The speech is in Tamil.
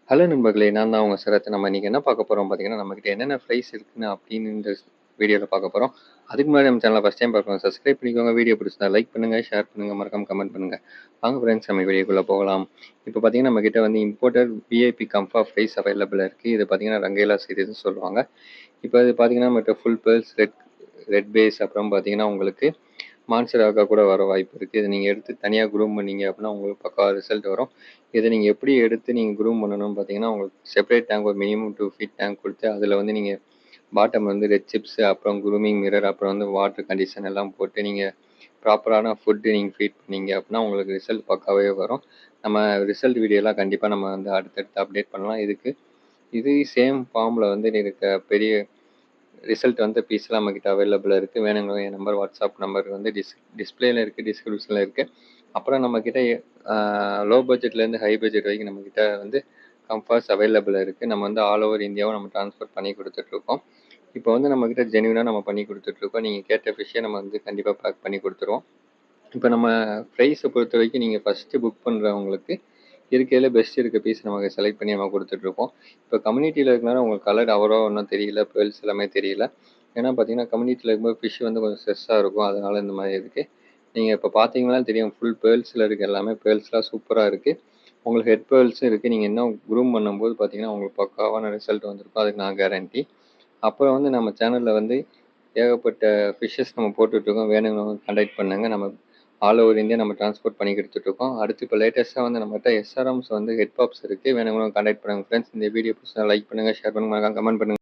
ஹலோ நண்பர்களே! நான் தான் உங்க சரத். நம்ம இன்னைக்கு என்ன பார்க்க போறோம் பார்த்தீங்கன்னா, நம்மகிட்ட என்னென்ன ஃப்ரைஸ் இருக்குன்னு அப்படின்னு இந்த வீடியோல பார்க்க போறோம். அதுக்கு முன்னாடி நம்ம சேனல ஃபர்ஸ்ட் டைம் பார்க்குறவங்க சப்ஸ்கிரைப் பண்ணிக்கோங்க. வீடியோ பிடிச்சிருந்தா லைக் பண்ணுங்க, ஷேர் பண்ணுங்க, மறக்காம கமெண்ட் பண்ணுங்க. வாங்க ஃப்ரெண்ட்ஸ் நம்ம வீடியோக்குள்ள போகலாம். இப்போ பார்த்தீங்கன்னா, நம்மகிட்ட வந்து இம்போர்ட்டட் விஐபி கம்ஃபா ஃப்ரைஸ் அவைலபிளா இருக்கு. இது பார்த்தீங்கன்னா, ரங்கேலா சீரிஸ்ன்னு சொல்லுவாங்க. இப்போ இது பார்த்தீங்கன்னா, நம்மகிட்ட full pearls, red red base அப்புறம் பார்த்தீங்கன்னா, உங்களுக்கு மான்ஸ்டர் ஆக்கா கூட வர வாய்ப்பு இருக்குது. இதை நீங்கள் எடுத்து தனியாக க்ரூம் பண்ணீங்க அப்படின்னா உங்களுக்கு பக்காவா ரிசல்ட் வரும். இதை நீங்கள் எப்படி எடுத்து நீங்கள் க்ரூம் பண்ணணும்னு பார்த்தீங்கன்னா, உங்களுக்கு செப்பரேட் டேங்க் ஒரு மினிமம் 2 ஃபீட் டேங்க் கொடுத்து அதில் வந்து நீங்கள் பாட்டம் வந்து ரெட் சிப்ஸ் அப்புறம் க்ரூமிங் மிரர் அப்புறம் வந்து வாட்டர் கண்டிஷன் எல்லாம் போட்டு நீங்கள் ப்ராப்பரான ஃபுட்டு நீங்கள் ஃபீட் பண்ணீங்க அப்படின்னா உங்களுக்கு ரிசல்ட் பக்காவே வரும். நம்ம ரிசல்ட் வீடியோலாம் கண்டிப்பாக நம்ம வந்து அடுத்தடுத்து அப்டேட் பண்ணலாம். இது சேம் ஃபார்மில் வந்து இருக்க பெரிய ரிசல்ட் வந்து பீஸ்லாம் நம்மக்கிட்ட அவைலபிளாக இருக்குது. வேணுங்க என் நம்பர் வாட்ஸ்அப் நம்பர் வந்து டிஸ்பிளேல இருக்குது, டிஸ்கிரிப்ஷனில் இருக்குது. அப்புறம் நம்மக்கிட்ட லோ பட்ஜெட்லேருந்து ஹை பட்ஜெட் வரைக்கும் நம்மக்கிட்ட வந்து கம்ஃபார்ட்ஸ் அவைலபிளாக இருக்குது. நம்ம வந்து ஆல் ஓவர் இந்தியாவும் நம்ம ட்ரான்ஸ்போர்ட் பண்ணி கொடுத்துட்ருக்கோம். இப்போ வந்து நம்மக்கிட்ட ஜென்யூனாக நம்ம பண்ணி கொடுத்துட்ருக்கோம். நீங்கள் கேட்ட ஃபிஷ்ஷை நம்ம வந்து கண்டிப்பாக பேக் பண்ணி கொடுத்துருவோம். இப்போ நம்ம ப்ரைஸை பொறுத்த வரைக்கும் நீங்கள் ஃபஸ்ட்டு புக் பண்ணுறவங்களுக்கு இருக்கையில் பெஸ்ட் இருக்க பீஸ் நமக்கு செலக்ட் பண்ணி நம்ம கொடுத்துட்ருக்கோம். இப்போ கம்யூனிட்டியில் இருக்கனால உங்களுக்கு கலர் அவ்வளோ ஒன்றும் தெரியல, பேர்ல்ஸ் எல்லாமே தெரியல. ஏன்னா பார்த்தீங்கன்னா கம்யூனிட்டியில் இருக்கும்போது ஃபிஷ் வந்து கொஞ்சம் ஸ்ட்ரெஸ்ஸாக இருக்கும். அதனால் இந்த மாதிரி இருக்குது. நீங்கள் இப்போ பார்த்தீங்கன்னா தெரியும் ஃபுல் பேர்ல்ஸில் இருக்க எல்லாமே பேர்ல்ஸ்லாம் சூப்பராக இருக்குது. உங்களுக்கு ஹெட் பேர்ல்ஸும் இருக்குது. நீங்கள் இன்னும் க்ரூம் பண்ணும்போது பார்த்தீங்கன்னா உங்களுக்கு பக்காவான ரிசல்ட் வந்திருக்கும். அதுக்கு நான் கேரண்டி. அப்புறம் வந்து நம்ம சேனலில் வந்து ஏகப்பட்ட ஃபிஷ்ஷஸ் நம்ம போட்டுட்ருக்கோம். வேணுங்கிறவங்க கான்டாக்ட் பண்ணுங்கள். நம்ம ஆல் ஓவர் இந்தியா நம்ம ட்ரான்ஸ்போர்ட் பண்ணி கொடுத்துட்ருக்கோம். அடுத்து இப்போ லேட்டஸ்ட்டாக வந்து நம்மகிட்ட எஸ்ஆர்எம்ஸ் வந்து ஹெட் பாப்ஸ் இருக்குது. வேணுங்கிறவங்க கான்டாக்ட் பண்ணுங்கள் ஃப்ரெண்ட்ஸ். இந்த வீடியோ பிடிச்சா லைக் பண்ணுங்கள், ஷேர் பண்ணுங்கள், கமெண்ட் பண்ணுங்கள்.